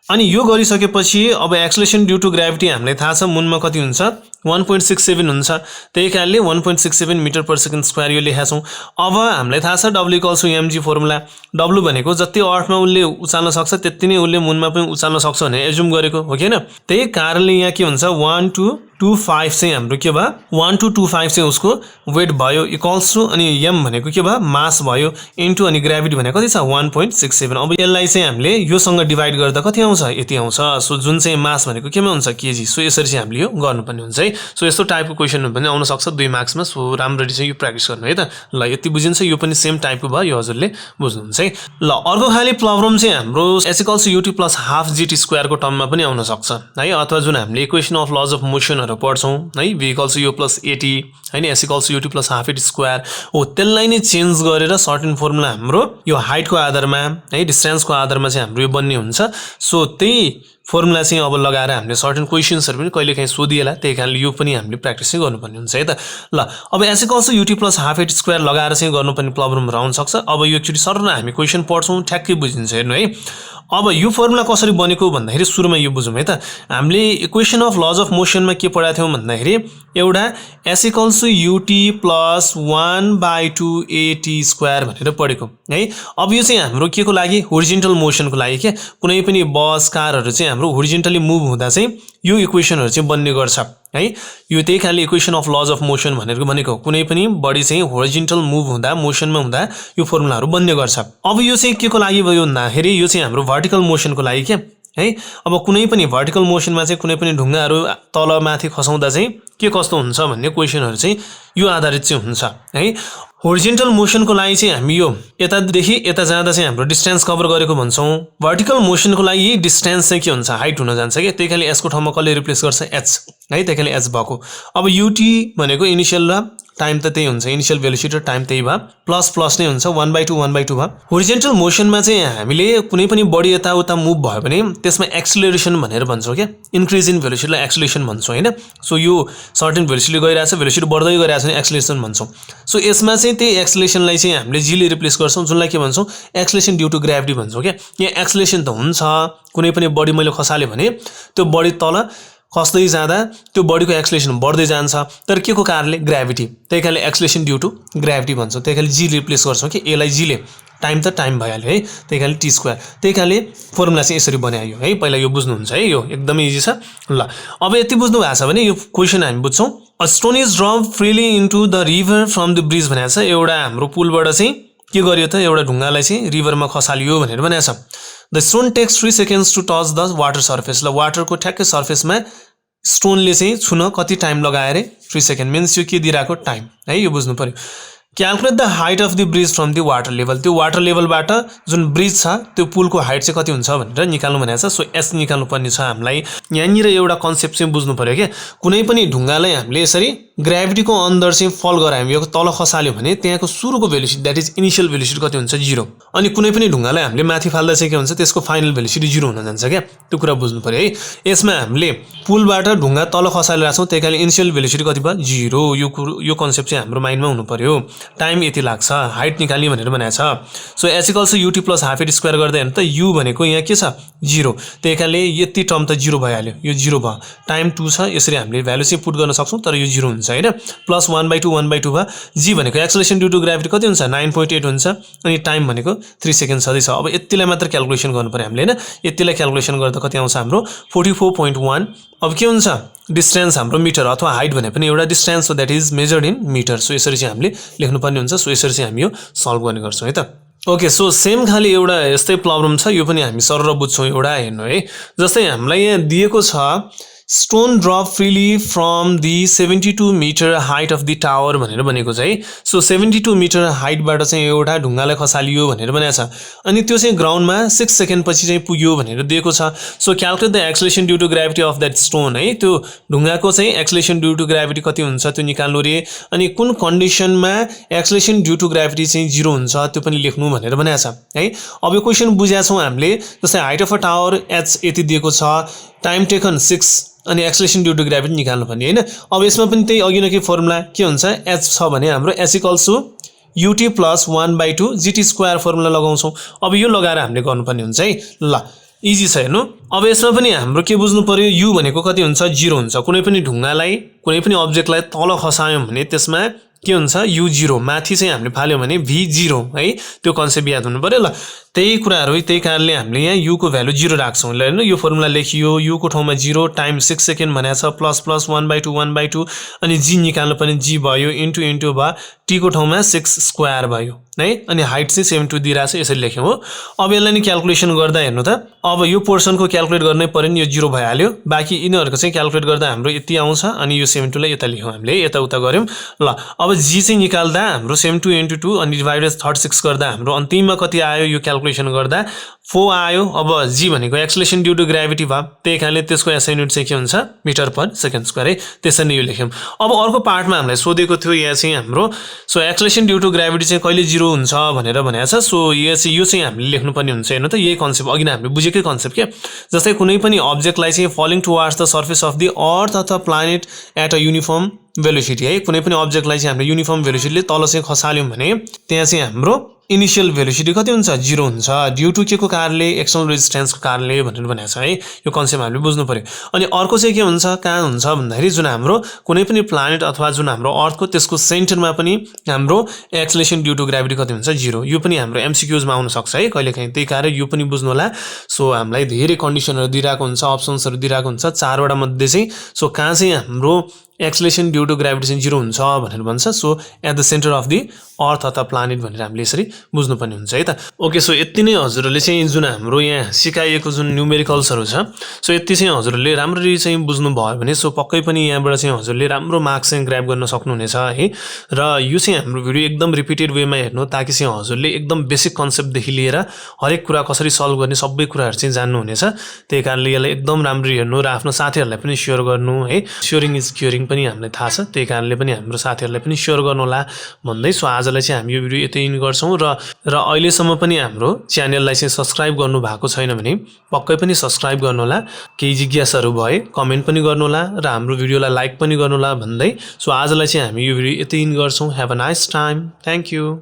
अनि यो गरिसकेपछि अब एक्सलेसन ड्यू टु ग्राभिटी हामीलाई थाहा छ मुनमा कति हुन्छ 1.67 हुन्छ, त्यही कारणले 1.67 मिटर/सेकेन्ड² यो लेखेका छौँ। अब हामीलाई थाहा छ W = mg फर्मुला, W भनेको जति अर्थमा उसले उचाल्न सक्छ त्यति नै उसले मुनमा पनि उचाल्न सक्छ भनेर एज्युम गरेको हो कि हैन। त्यही कारणले यहाँ के हुन्छ 1225 चाहिँ हाम्रो के भयो 1225 चाहिँ उसको वेट भयो इक्वल्स टु, अनि m भनेको के भयो मास भयो इन्टु अनि ग्राभिटी भनेको कति छ 1.67। अब यसलाई चाहिँ हामीले योसँग डिभाइड गर्दा कति आउँछ यति आउँछ। सो जुन चाहिँ मास भनेको केमा हुन्छ केजी। सो यसरी चाहिँ हामीले यो गर्नुपर्ने हुन्छ है। सो यस्तो टाइपको क्वेसन पनि आउन सक्छ 2 मार्क्समा। सो राम्ररी चाहिँ यो प्र्याक्टिस गर्नु है त। ल यति बुझिन्छ, यो पनि सेम टाइपको भयो, यो हजुरले बुझ्नुहुन्छ है। ल अर्को खाली प्रब्लम चाहिँ हाम्रो s = ut + हाफ gt² को टर्ममा पनि आउन सक्छ है, अथवा जुन हामीले इक्वेसन अफ लज अफ मोसनहरु पढ्छौँ है, v = u + at हैन, s = ut + हाफ at² हो, त्यसलाई नै चेन्ज गरेर सर्टेन फर्मुला हाम्रो यो हाइटको आधारमा है डिस्टेन्सको आधारमा चाहिँ हाम्रो यो बन्ने हुन्छ। सो त्यही फर्मुला चाहिँ अब लगाएर हामीले सर्टेन क्वेसन्सहरु पनि कहिलेकाहीँ सोधिएला, त्यही कारणले यो पनि हामीले प्र्याक्टिस चाहिँ गर्नुपर्ने हुन्छ है त। ल अब s = ut + हाफ at² लगाएर चाहिँ गर्नुपर्ने प्रब्लमहरु आउन सक्छ। अब यो एकचोटी सरल हामी क्वेसन पढ्छौँ ठ्याक्कै बुझिन्छ हेर्नु है। अब यो फर्मुला कसरी बनेको भन्दाखेरि सुरुमा यो बुझौँ है त। हामीले इक्वेसन अफ लज अफ मोसनमा के पढाएको थियौँ भन्दाखेरि एउटा s = ut + 1/2 at² भनेर पढेको है। अब यो चाहिँ हाम्रो के को लागि होरिजेन्टल मोसनको लागि के, कुनै पनि बस कारहरु चाहिँ हाम्रो होरिजेन्टली मुभ हुँदा चाहिँ यो इक्वेसनहरु चाहिँ बन्ने गर्छ है। यो त्यही खाली equation of lodge of motion भनेको भनेको कुनै पनि बडी चाहिँ होरिजेन्टल मुभ हुँदा मोसनमा हुँदा यो फर्मुलाहरु बन्ने गर्छ। अब यो चाहिँ के को लागि भयो भन्दाखेरि यो चाहिँ हाम्रो भर्टिकल मोसनको लागि के है। अब कुनै पनि भर्टिकल मोसनमा चाहिँ कुनै पनि ढुङ्गाहरु तल माथि खसाउँदा चाहिँ के कस्तो हुन्छ भन्ने क्वेसनहरु चाहिँ यो आधारित चाहिँ हुन्छ है। होरिजेन्टल मोसनको लागि चाहिँ हामी यो यतादेखि यता जाँदा चाहिँ हाम्रो डिस्टेन्स कभर गरेको भन्छौँ। भर्टिकल मोसनको लागि यही डिस्टेन्स चाहिँ के हुन्छ, हाइट हुन जान्छ क्या। त्यही कारणले यसको ठाउँमा कसले रिप्लेस गर्छ, एच है। त्यही कारणले एच भएको। अब युटी भनेको इनिसियल र टाइम त त्यही हुन्छ, इनिसियल भेलोसिटी र टाइम त्यही भयो, प्लस प्लस नै हुन्छ, 1/2 1/2 भयो। होरिजेन्टल मोसनमा चाहिँ हामीले कुनै पनि बडी यताउता मुभ भयो भने त्यसमा एक्सिलरेसन भनेर भन्छौँ क्या। इन्क्रिज इन भेलोसिटीलाई एक्सिलेसन भन्छौँ होइन। सो यो सर्टेन भेलोसिटी गइरहेछ, भेलोसिटी बढ्दै गइरहेछ भने एक्सिलेसन भन्छौँ। सो यसमा चाहिँ त्यही एक्सिलेसनलाई चाहिँ हामीले जीले रिप्लेस गर्छौँ, जुनलाई के भन्छौँ, एक्सिलेसन ड्यू टु ग्राभिटी भन्छौँ क्या। यहाँ एक्सिलेसन त हुन्छ, कुनै पनि बडी मैले खसाल्यो भने त्यो बडी तल खस्दै जाँदा त्यो बडीको एक्सिलेसन बढ्दै जान्छ, तर के को कारणले, ग्राभिटी। त्यही कारणले एक्सिलेसन ड्यू टु ग्राभिटी भन्छौँ। त्यही कारणले जी रिप्लेस गर्छौँ कि एलाई जीले, टाइम त टाइम भइहाल्यो है। त्यही कारणले टी स्क्वायर। त्यही कारणले फर्मुला चाहिँ यसरी बनायो है। पहिला यो बुझ्नुहुन्छ है, यो एकदमै इजी छ। ल अब यति बुझ्नु भएको छ भने यो क्वेसन हामी बुझ्छौँ। A stone is drop freely into the river from the bridge भनेको छ। एउटा हाम्रो पुलबाट चाहिँ के गरियो त, एउटा ढुङ्गालाई चाहिँ रिभरमा खसालियो भनेर भनेको छ। The stone takes 3 seconds to touch the water surface. ल वाटरको ठ्याक्कै सर्फेसमा स्टोनले चाहिँ छुन कति टाइम लगायो अरे, 3 सेकेन्ड। मिन्स यो के दिइरहेको, टाइम है। यो बुझ्नु पर्यो। Calculate the height of the bridge from the water level. त्यो वाटर लेभलबाट जुन ब्रिज छ त्यो पुलको हाइट चाहिँ कति हुन्छ भनेर निकाल्नु भनेको छ। सो एस निकाल्नु पर्ने छ हामीलाई। यहाँनिर एउटा कन्सेप्ट चाहिँ बुझ्नु पर्यो क्या। कुनै पनि ढुङ्गालाई हामीले यसरी ग्राभिटीको अन्डर चाहिँ फल गरायो, हामी यो तल खसाल्यो भने त्यहाँको सुरुको velocity that is initial velocity कति हुन्छ, 0। अनि कुनै पनि ढुङ्गालाई हामीले माथि फाल्दा चाहिँ के हुन्छ, त्यसको फाइनल भेलोसिटी 0 हुन जान्छ क्या। त्यो कुरा बुझ्नु पर्यो है। यसमा हामीले पुलबाट ढुङ्गा तल खसालिरहेको छौँ, त्यही कारणले इनिसियल भेलोसिटी कति भयो, 0। यो कन्सेप्ट चाहिँ हाम्रो माइन्डमा हुनु पर्यो। टाइम यति लाग्छ, हाइट निकाल्ने भनेर भनेको छ। So H equals UT plus half AT square गर्दा हेर्नु त, यु भनेको यहाँ के छ, 0। त्यही कारणले यति टर्म त 0 भइहाल्यो, यो 0 भयो। टाइम 2 छ, यसरी हामीले भ्यालु चाहिँ पुट गर्न सक्छौँ, तर यो 0 हुन्छ होइन। प्लस 1/2 1/2 भयो। जी भनेको एक्सिलेसन ड्यू टु ग्राभिटी कति हुन्छ, 9.8 हुन्छ। अनि टाइम भनेको 3 सेकेन्ड छँदैछ। अब यतिलाई मात्र क्यालकुलेसन गर्नु पर्यो हामीले होइन। यतिलाई क्यालकुलेसन गर्दा कति आउँछ हाम्रो, 44.1। अब के हुन्छ, डिस्टेन्स हाम्रो मिटर अथवा हाइट भने पनि एउटा डिस्टेन्स हो, that is measured in metre. So यसरी चाहिँ हामीले लेख्नुपर्ने हुन्छ। सो यसरी चाहिँ हामी यो सल्भ गर्ने गर्छौँ है त। ओके, सो सेम खाली एउटा यस्तै प्रब्लम छ, यो पनि हामी सरर बुझ्छौँ। एउटा हेर्नु है, जस्तै हामीलाई यहाँ दिएको छ stone drop freely from the 72 metre height of the tower भनेर भनेको चाहिँ। सो 72 मिटर हाइटबाट चाहिँ एउटा ढुङ्गालाई खसालियो भनेर भनेको छ। अनि त्यो चाहिँ ग्राउन्डमा 6 सेकेन्ड पछि चाहिँ पुग्यो भनेर दिएको छ। So calculate the acceleration due to gravity of that stone है। त्यो ढुङ्गाको चाहिँ एक्सिलेसन ड्यू टु ग्राभिटी कति हुन्छ त्यो निकाल्नु रे। अनि कुन कन्डिसनमा एक्सिलेसन ड्यू टु ग्राभिटी चाहिँ 0 हुन्छ त्यो पनि लेख्नु भनेर भनेको छ है। अब यो क्वेसन बुझेका छौँ हामीले। जस्तै height of a tower H यति दिएको छ, टाइम टेकन 6 अनि एक्सिलेसन ड्यू टु ग्राभिटी निकाल्नु पर्ने होइन। अब यसमा पनि त्यही अघि नै के फर्मुला के हुन्छ, एच छ भने हाम्रो H equals to UT plus 1/2 GT square formula लगाउँछौँ। अब यो लगाएर हामीले गर्नुपर्ने हुन्छ है। ल इजी छ हेर्नु। अब यसमा पनि हाम्रो के बुझ्नु पर्यो, यु भनेको कति हुन्छ, 0 हुन्छ। कुनै पनि ढुङ्गालाई कुनै पनि अब्जेक्टलाई तल खसायौँ भने त्यसमा के हुन्छ, u0। माथि चाहिँ हामीले फाल्यौँ भने v0 है। त्यो कन्सेप्ट याद हुनु पर्यो। ल त्यही कुराहरू है, त्यही कारणले हामीले यहाँ u को भ्यालु 0 राख्छौँ। ल हेर्नु, यो फर्मुला लेखियो, u को ठाउँमा 0, टाइम 6 सेकेन्ड भनेको छ, प्लस प्लस 1/2 1/2। अनि g निकाल्नु पनि g भयो, इन्टु इन्टु भयो, t को ठाउँमा 6 स्क्वायर भयो है। अनि हाइट चाहिँ 72 दिइरहेको छ, यसरी लेख्यौँ हो। अब यसलाई नि क्यालकुलेसन गर्दा हेर्नु त, अब यो पोर्सनको क्यालकुलेट गर्नै पर्यो नि, यो 0 भइहाल्यो। बाँकी यिनीहरूको चाहिँ क्यालकुलेट गर्दा हाम्रो यति आउँछ। अनि यो 72 लाई यता लेख्यौँ हामीले, यताउता गऱ्यौँ। ल अब g चाहिँ निकाल्दा हाम्रो 72 × 2 अनि डिभाइडेड 36 गर्दा हाम्रो अन्तिममा कति आयो, यो क्यालकुलेसन गर्दा 4 आयो। अब g भनेको एक्सिलेसन ड्यू टु ग्राभिटी भयो, त्यही कारणले त्यसको एसआई युनिट चाहिँ के हुन्छ, मिटर पर सेकेन्ड स्क्वायर है। त्यसरी नै यो लेख्यौँ। अब अर्को पार्टमा हामीलाई सोधेको थियो यहाँ चाहिँ हाम्रो, so acceleration due to gravity चाहिँ कहिले 0 हुन्छ भनेर भनेको छ। सो यो चाहिँ हामीले लेख्नुपर्ने हुन्छ। हेर्नु त, यही कन्सेप्ट अघि नै हामीले बुझेकै कन्सेप्ट के। जस्तै कुनै पनि अब्जेक्टलाई चाहिँ falling towards the surface of the earth अथवा planet at a uniform velocity है। कुनै पनि अब्जेक्टलाई चाहिँ हामीले युनिफर्म भेलोसिटीले तल चाहिँ खसाल्यौँ भने त्यहाँ चाहिँ हाम्रो इनिसियल भेलोसिटी कति हुन्छ, 0 हुन्छ, ड्यू टु के को कारणले, एक्सटर्नल रेजिस्टेन्सको कारणले भनेर भनेको छ है। यो कन्सेप्ट हामीले बुझ्नु पर्यो। अनि अर्को चाहिँ के हुन्छ, कहाँ हुन्छ भन्दाखेरि जुन हाम्रो कुनै पनि प्लानेट अथवा जुन हाम्रो अर्थको त्यसको सेन्टरमा पनि हाम्रो एक्सिलेसन ड्यू टु ग्राभिटी कति हुन्छ, 0। यो पनि हाम्रो एमसिक्युजमा आउन सक्छ है कहिलेकाहीँ, त्यही कारण यो पनि बुझ्नु होला। सो हामीलाई धेरै कन्डिसनहरू दिइरहेको हुन्छ, अप्सन्सहरू दिइरहेको हुन्छ 4 वटा मध्ये चाहिँ। सो कहाँ चाहिँ हाम्रो एक्सलेसन ड्यू टु ग्राभिटी चाहिँ 0 हुन्छ भनेर भन्छ। So at the centre of the earth अथवा प्लानेट भनेर हामीले यसरी बुझ्नुपर्ने हुन्छ है त। ओके, सो यति नै हजुरहरूले चाहिँ जुन हाम्रो यहाँ सिकाइएको जुन न्युमेरिकल्सहरू छ, सो यति चाहिँ हजुरहरूले राम्ररी चाहिँ बुझ्नुभयो भने सो पक्कै पनि यहाँबाट चाहिँ हजुरले राम्रो मार्क्स चाहिँ ग्र्याब गर्न सक्नुहुनेछ है। र यो चाहिँ हाम्रो भिडियो एकदम रिपिटेड वेमा हेर्नु, ताकि चाहिँ हजुरले एकदम बेसिक कन्सेप्टदेखि लिएर हरेक कुरा कसरी सल्भ गर्ने सबै कुराहरू चाहिँ जान्नुहुनेछ। त्यही कारणले यसलाई एकदम राम्ररी हेर्नु र आफ्नो साथीहरूलाई पनि सेयर गर्नु है। सेयरिङ इज केयरिङ पनि हामीलाई थाहा छ, त्यही कारणले पनि हाम्रो साथीहरूलाई पनि सेयर गर्नु होला भन्दै सो आजलाई चाहिँ हामी यो भिडियो यतै इन गर्छौँ। र अहिलेसम्म पनि हाम्रो च्यानललाई चाहिँ सब्सक्राइब गर्नु भएको छैन भने पक्कै पनि सब्सक्राइब गर्नुहोला। केही जिज्ञासाहरू भए कमेन्ट पनि गर्नुहोला र हाम्रो भिडियोलाई लाइक पनि गर्नुहोला भन्दै सो आजलाई चाहिँ हामी यो भिडियो यतै इन गर्छौँ। Have a nice time. Thank you.